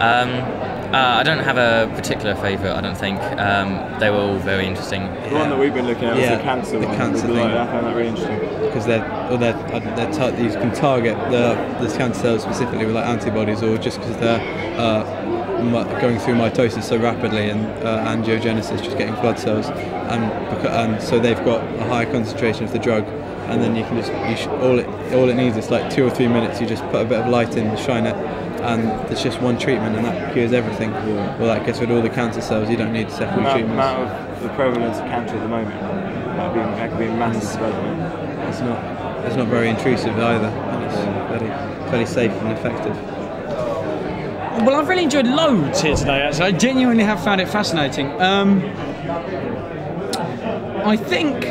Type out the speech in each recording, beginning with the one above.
I don't have a particular favourite, I don't think. They were all very interesting. The one that we've been looking at was the cancer one. Cancer thing. I found that really interesting. Because you can target the cancer cells specifically with like antibodies, or just because they're going through mitosis so rapidly and angiogenesis, just getting blood cells, and so they've got a higher concentration of the drug. And then you can just all it needs is like 2 or 3 minutes. You just put a bit of light in, shine it, and it's just one treatment, and that cures everything. Yeah. Well, that gets rid of all the cancer cells. You don't need secondary treatments. The prevalence of cancer at the moment, that could be a massive development. It's not very intrusive either, and it's fairly safe and effective. Well, I've really enjoyed loads here today, actually. I genuinely have found it fascinating. I think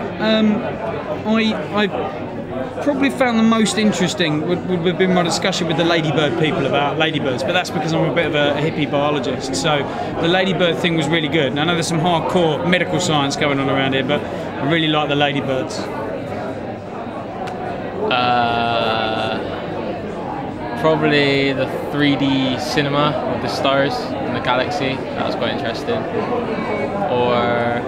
I probably found the most interesting would have been my discussion with the ladybird people about ladybirds, but that's because I'm a bit of a hippie biologist, so the ladybird thing was really good. And I know there's some hardcore medical science going on around here, but I really like the ladybirds. Probably the 3D cinema with the stars in the galaxy. That was quite interesting. Or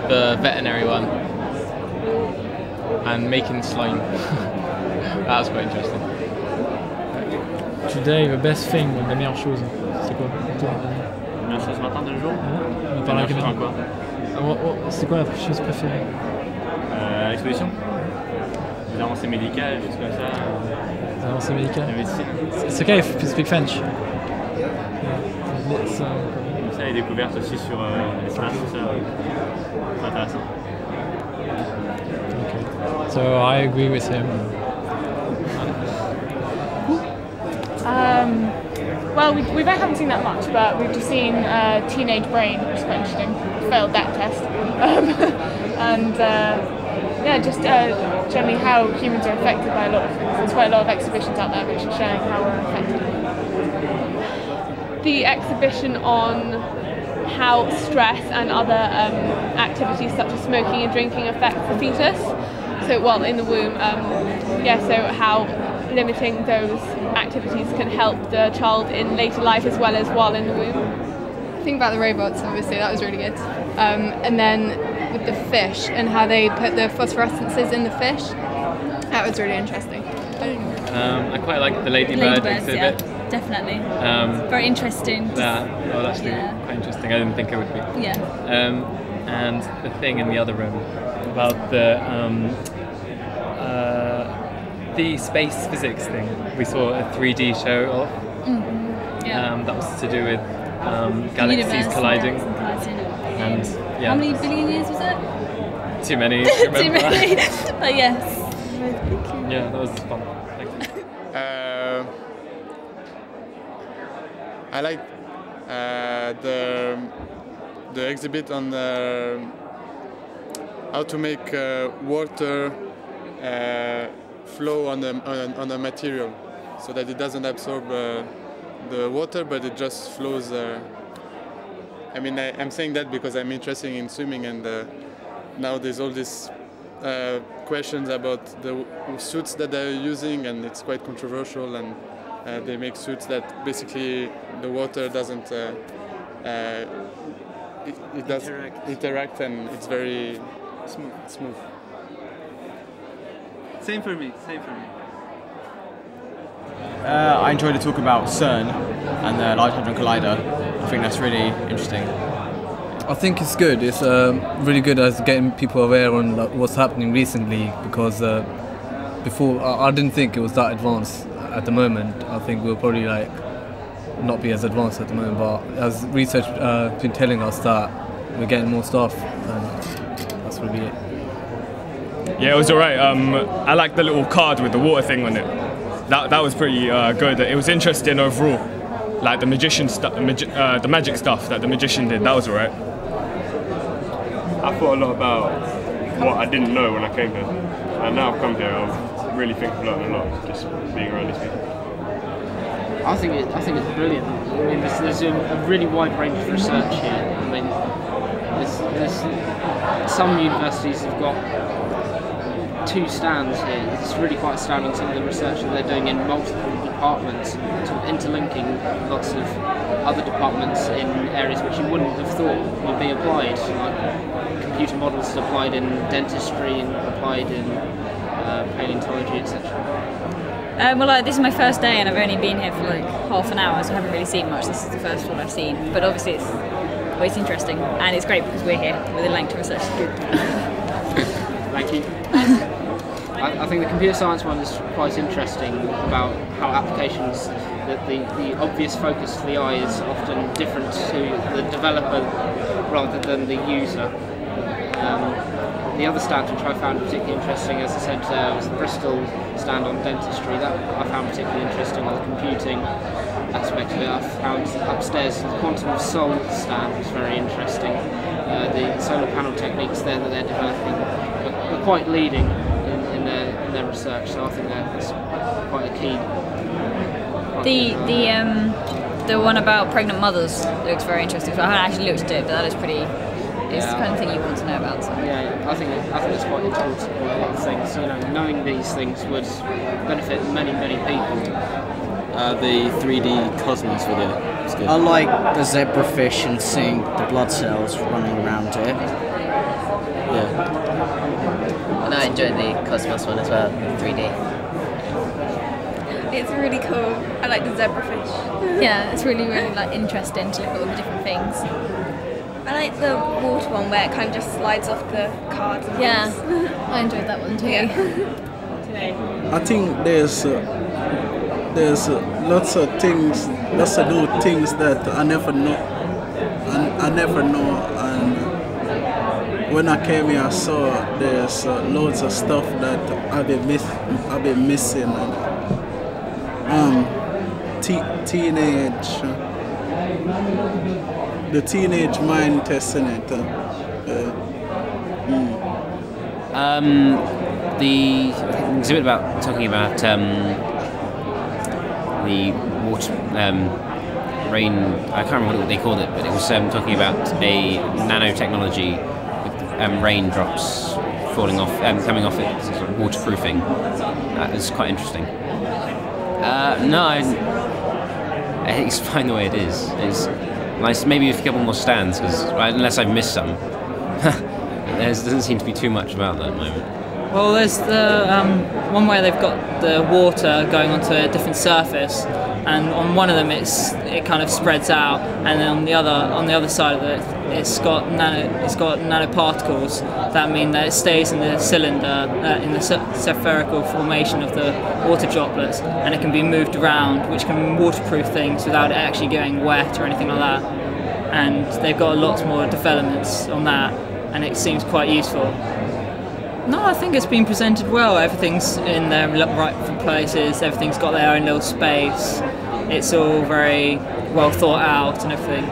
the veterinary one. And making slime. That was quite interesting. Today, the best thing, la meilleure chose, c'est quoi? La meilleure chose ce matin de jour? On parle à quoi? C'est quoi la chose préférée? L'exposition. Les avancées médicales, des trucs comme ça. Les avancées médicales? La médecine. C'est okay if you speak French. Ça, les découvertes aussi sur l'espace, tout ça. C'est intéressant. Okay. So I agree with him. Well, we haven't seen that much, but we've just seen Teenage Brain, which is quite interesting. Failed that test. And yeah, just generally how humans are affected by a lot of things. There's quite a lot of exhibitions out there which are showing how we're affected. The exhibition on how stress and other activities such as smoking and drinking affect the fetus. So while in the womb, yeah, so how limiting those activities can help the child in later life as well as while in the womb. Think about the robots, obviously, that was really good. And then with the fish and how they put the phosphorescences in the fish, that was really interesting. I quite like the ladybird exhibit. Yeah, definitely. Very interesting. Yeah, well, actually quite interesting. I didn't think it would be. Yeah. And the thing in the other room about the space physics thing. We saw a 3D show of. Yeah. That was to do with galaxies colliding. And yeah. How many billion years was it? Too many. Too many. But yes. Yeah, that was fun. Thank you. I like the exhibit on how to make water flow on the material, so that it doesn't absorb the water, but it just flows. I mean, I'm saying that because I'm interested in swimming, and now there's all these questions about the suits that they're using, and it's quite controversial, and they make suits that basically the water doesn't it does interact, and it's very smooth. Same for me. I enjoyed the talk about CERN and the Large Hadron Collider. I think that's really interesting. I think it's good. It's really good as getting people aware on what's happening recently, because before I didn't think it was that advanced at the moment. I think we'll probably not be as advanced at the moment, but as research has been telling us that we're getting more stuff, and that's really it. Yeah, it was alright. I liked the little card with the water thing on it. That was pretty good. It was interesting overall. Like the magician stuff, the magic stuff that the magician did. That was alright. I thought a lot about what I didn't know when I came here, and now I've come here, I'm really thinking I've learned a lot just being around these people. I think it's brilliant. I mean, there's a really wide range of research here. I mean, there's some universities have got 2 stands here. It's really quite astounding some of the research that they're doing in multiple departments, and sort of interlinking lots of other departments in areas which you wouldn't have thought would be applied, like computer models applied in dentistry and applied in paleontology, etc. Well, this is my first day and I've only been here for like half an hour, so I haven't really seen much. This is the first one I've seen, but obviously it's always interesting, and it's great because we're here with a link to research. Thank you. I think the computer science one is quite interesting about how applications, that the obvious focus to the eye is often different to the developer rather than the user. The other stand which I found particularly interesting, as I said, was the Bristol stand on dentistry. That I found particularly interesting on the computing aspect of it. I found upstairs the quantum of soul stand was very interesting. The solar panel techniques there that they're developing are quite leading in their research, so I think that's quite a key. The one about pregnant mothers looks very interesting. So I haven't actually looked at it, but that is pretty. It's the kind of thing you want to know about. So. Yeah, I think it's quite important for a lot of things. You know, knowing these things would benefit many people. The 3D Cosmos video. It's good. I like the zebrafish and seeing the blood cells running around it. Yeah. And I enjoyed the Cosmos one as well, 3D. It's really cool. I like the zebrafish. Yeah, it's really like interesting to look at all the different things. I like the water one where it kind of just slides off the cards. And things. I enjoyed that one too. Yeah. I think there's lots of things, lots of new things that I never know. I never know, and when I came here, I saw there's loads of stuff that I've been missing. The teenage mind testing it. The exhibit about talking about the water rain. I can't remember what they called it, but it was talking about a nanotechnology with raindrops falling off, coming off it, sort of waterproofing. That was quite interesting. No, I think it's fine the way it is. It's nice, maybe with a couple more stands, because unless I've missed some, there doesn't seem to be too much about that at the moment. Well, there's the one where they've got the water going onto a different surface, and on one of them it kind of spreads out, and then on the other side of it, it's got nanoparticles that mean that it stays in the cylinder, in the spherical formation of the water droplets, and it can be moved around, which can waterproof things without it actually getting wet or anything like that. And they've got lots more developments on that, and it seems quite useful. No, I think it's been presented well. Everything's in their rightful places. Everything's got their own little space. It's all very well thought out and everything.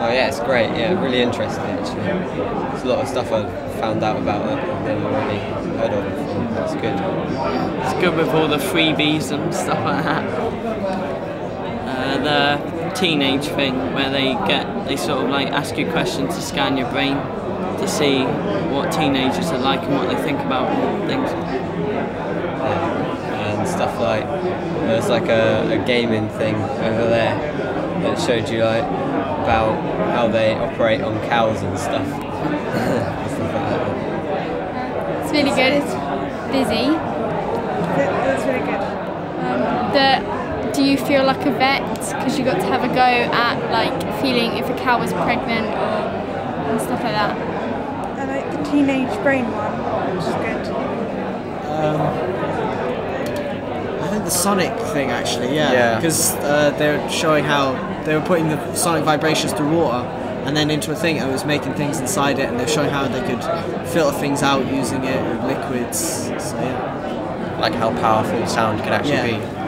Oh yeah, it's great. Yeah, really interesting actually. There's a lot of stuff I've found out about it I've never really heard of before. It's good. It's good with all the freebies and stuff like that. The teenage thing where they sort of like ask you questions to scan your brain to see what teenagers are like and what they think about things. And stuff like, there's like a gaming thing over there that showed you like about how they operate on cows and stuff. And stuff like that. It's really good. It's busy. That's really good. Do you feel like a vet because you got to have a go at like feeling if a cow was pregnant and stuff like that? I like the teenage brain one, which is good. I think the sonic thing actually, yeah. Because they were showing how they were putting the sonic vibrations through water and then into a thing and it was making things inside it, and they're showing how they could filter things out using it with liquids. So yeah. Like how powerful sound can actually be.